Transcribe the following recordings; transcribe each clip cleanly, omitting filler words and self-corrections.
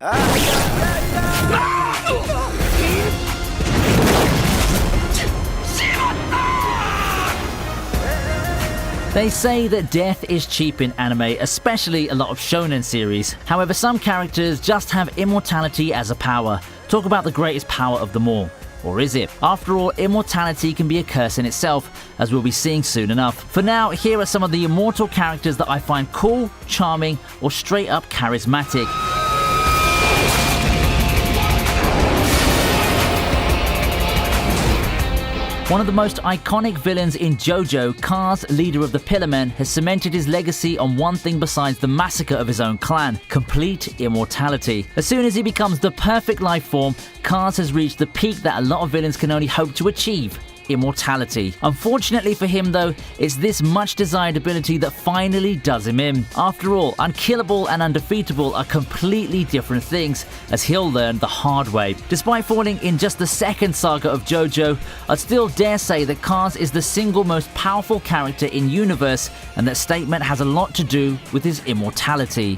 They say that death is cheap in anime, especially a lot of shonen series. However, some characters just have immortality as a power. Talk about the greatest power of them all. Or is it? After all, immortality can be a curse in itself, as we'll be seeing soon enough. For now, here are some of the immortal characters that I find cool, charming, or straight up charismatic. One of the most iconic villains in JoJo, Kars, leader of the Pillar Men, has cemented his legacy on one thing besides the massacre of his own clan: complete immortality. As soon as he becomes the perfect life form, Kars has reached the peak that a lot of villains can only hope to achieve: immortality. Unfortunately for him though, it's this much desired ability that finally does him in. After all, unkillable and undefeatable are completely different things, as he'll learn the hard way. Despite falling in just the second saga of JoJo, I'd still dare say that Kars is the single most powerful character in universe, and that statement has a lot to do with his immortality.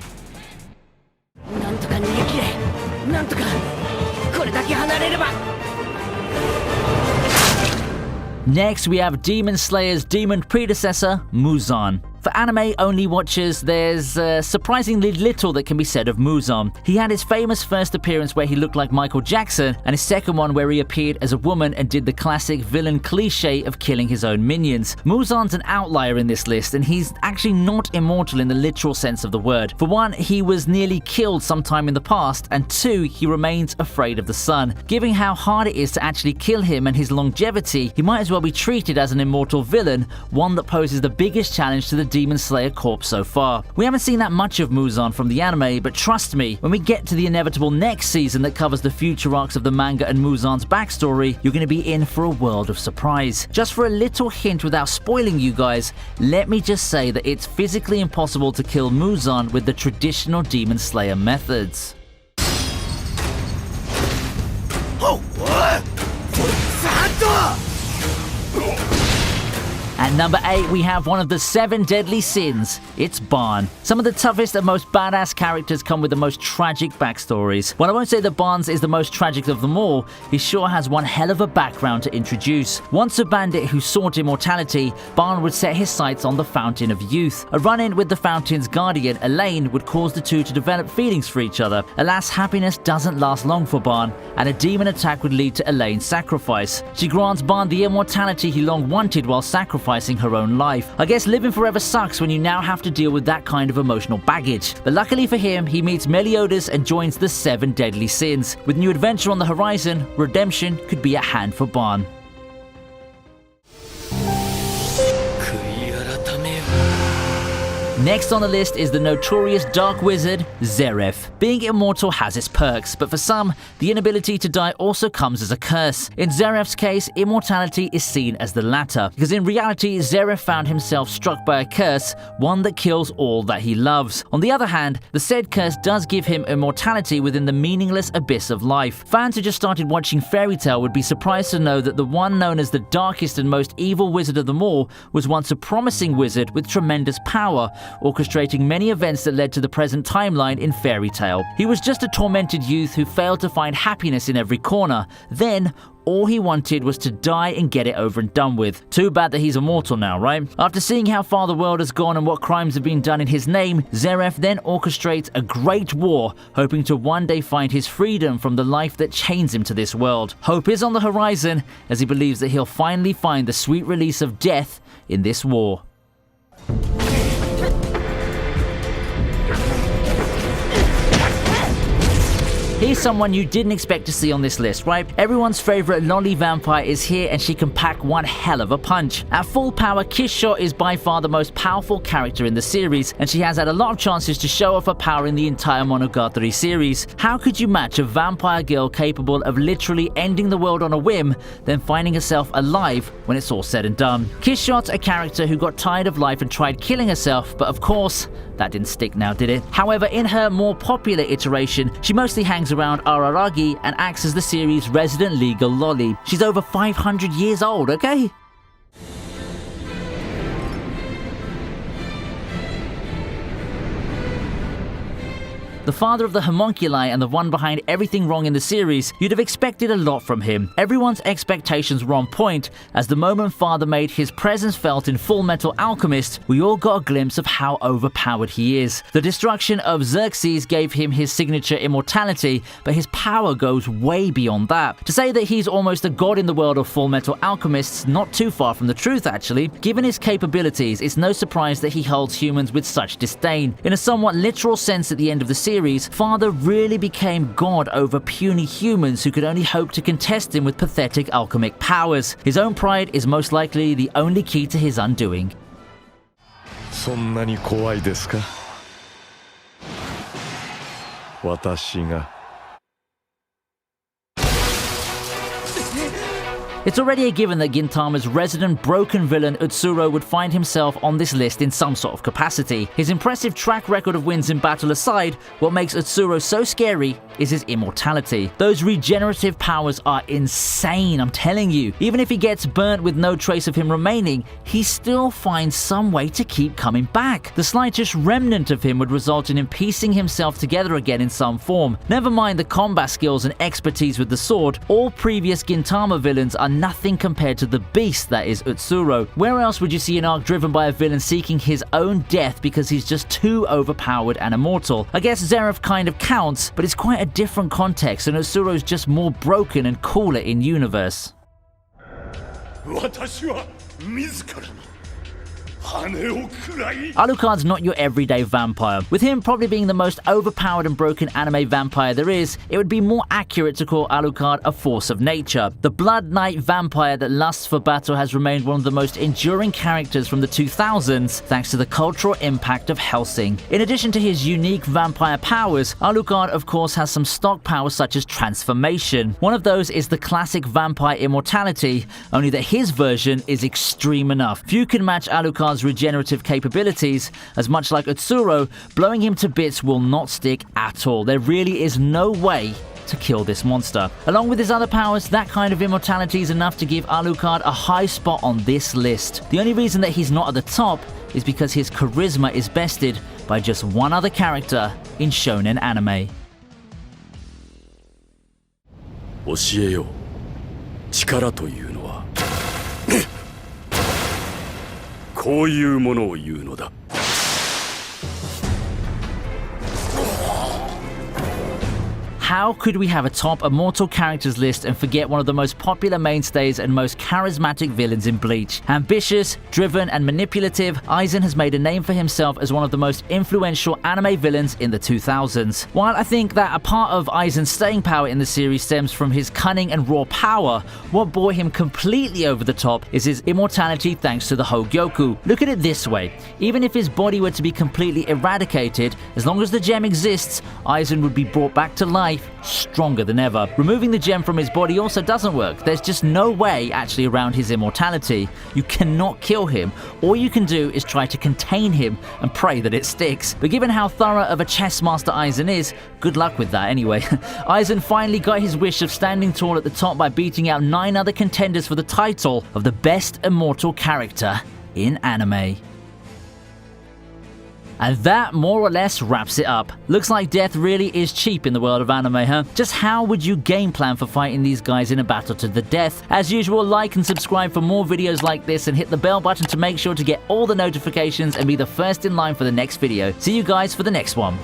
Next, we have Demon Slayer's demon predecessor, Muzan. For anime-only watchers, there's surprisingly little that can be said of Muzan. He had his famous first appearance where he looked like Michael Jackson, and his second one where he appeared as a woman and did the classic villain cliche of killing his own minions. Muzan's an outlier in this list, and he's actually not immortal in the literal sense of the word. For one, he was nearly killed sometime in the past, and two, he remains afraid of the sun. Given how hard it is to actually kill him and his longevity, he might as well be treated as an immortal villain, one that poses the biggest challenge to the Demon Slayer Corps so far. We haven't seen that much of Muzan from the anime, but trust me, when we get to the inevitable next season that covers the future arcs of the manga and Muzan's backstory, you're going to be in for a world of surprise. Just for a little hint without spoiling you guys, let me just say that it's physically impossible to kill Muzan with the traditional Demon Slayer methods. Oh, what? At number 8, we have one of the 7 deadly sins. It's Ban. Some of the toughest and most badass characters come with the most tragic backstories. While I won't say that Ban's is the most tragic of them all, he sure has one hell of a background to introduce. Once a bandit who sought immortality, Ban would set his sights on the Fountain of Youth. A run-in with the Fountain's guardian, Elaine, would cause the two to develop feelings for each other. Alas, happiness doesn't last long for Ban, and a demon attack would lead to Elaine's sacrifice. She grants Ban the immortality he long wanted while sacrificing her own life. I guess living forever sucks when you now have to deal with that kind of emotional baggage. But luckily for him, he meets Meliodas and joins the 7 deadly sins. With new adventure on the horizon, redemption could be at hand for Ban. Next on the list is the notorious dark wizard, Zeref. Being immortal has its perks, but for some, the inability to die also comes as a curse. In Zeref's case, immortality is seen as the latter, because in reality, Zeref found himself struck by a curse, one that kills all that he loves. On the other hand, the said curse does give him immortality within the meaningless abyss of life. Fans who just started watching ViniiTube would be surprised to know that the one known as the darkest and most evil wizard of them all was once a promising wizard with tremendous power, orchestrating many events that led to the present timeline in ViniiTube. He was just a tormented youth who failed to find happiness in every corner. Then, all he wanted was to die and get it over and done with. Too bad that he's immortal now, right? After seeing how far the world has gone and what crimes have been done in his name, Zeref then orchestrates a great war, hoping to one day find his freedom from the life that chains him to this world. Hope is on the horizon, as he believes that he'll finally find the sweet release of death in this war. Here's someone you didn't expect to see on this list, right? Everyone's favorite lolly vampire is here, and she can pack one hell of a punch. At full power, Kishore is by far the most powerful character in the series, and she has had a lot of chances to show off her power in the entire Monogatari series. How could you match a vampire girl capable of literally ending the world on a whim, then finding herself alive when it's all said and done? Kishore's a character who got tired of life and tried killing herself, but of course, that didn't stick now, did it? However, in her more popular iteration, she mostly hangs around Araragi and acts as the series' resident legal lolly. She's over 500 years old, okay? The father of the homunculi and the one behind everything wrong in the series, you'd have expected a lot from him. Everyone's expectations were on point, as the moment father made his presence felt in Fullmetal Alchemist, we all got a glimpse of how overpowered he is. The destruction of Xerxes gave him his signature immortality, but his power goes way beyond that. To say that he's almost a god in the world of Fullmetal Alchemist's not too far from the truth actually. Given his capabilities, it's no surprise that he holds humans with such disdain. In a somewhat literal sense at the end of the series, Father really became god over puny humans who could only hope to contest him with pathetic alchemic powers. His own pride is most likely the only key to his undoing. そんなに怖いですか? 私が It's already a given that Gintama's resident broken villain Utsuro would find himself on this list in some sort of capacity. His impressive track record of wins in battle aside, what makes Utsuro so scary is his immortality. Those regenerative powers are insane, I'm telling you. Even if he gets burnt with no trace of him remaining, he still finds some way to keep coming back. The slightest remnant of him would result in him piecing himself together again in some form. Never mind the combat skills and expertise with the sword, all previous Gintama villains are nothing compared to the beast that is Utsuro. Where else would you see an arc driven by a villain seeking his own death because he's just too overpowered and immortal? I guess Zeref kind of counts, but it's quite a different context and Utsuro's just more broken and cooler in universe. Alucard's not your everyday vampire. With him probably being the most overpowered and broken anime vampire there is, it would be more accurate to call Alucard a force of nature. The Blood Knight vampire that lusts for battle has remained one of the most enduring characters from the 2000s thanks to the cultural impact of Hellsing. In addition to his unique vampire powers, Alucard of course has some stock powers such as transformation. One of those is the classic vampire immortality, only that his version is extreme enough. Few can match Alucard's regenerative capabilities, as much like Utsuro, blowing him to bits will not stick at all. There really is no way to kill this monster. Along with his other powers, that kind of immortality is enough to give Alucard a high spot on this list. The only reason that he's not at the top is because his charisma is bested by just one other character in shonen anime. 教えよう。力というのはこういうものを言うのだ。 How could we have a top immortal characters list and forget one of the most popular mainstays and most charismatic villains in Bleach? Ambitious, driven, and manipulative, Aizen has made a name for himself as one of the most influential anime villains in the 2000s. While I think that a part of Aizen's staying power in the series stems from his cunning and raw power, what brought him completely over the top is his immortality thanks to the Hogyoku. Look at it this way, even if his body were to be completely eradicated, as long as the gem exists, Aizen would be brought back to life stronger than ever. Removing the gem from his body also doesn't work. There's just no way actually around his immortality. You cannot kill him. All you can do is try to contain him and pray that it sticks. But given how thorough of a chess master Aizen is, good luck with that anyway. Aizen finally got his wish of standing tall at the top by beating out 9 other contenders for the title of the best immortal character in anime. And that more or less wraps it up. Looks like death really is cheap in the world of anime, huh? Just how would you game plan for fighting these guys in a battle to the death? As usual, like and subscribe for more videos like this and hit the bell button to make sure to get all the notifications and be the first in line for the next video. See you guys for the next one.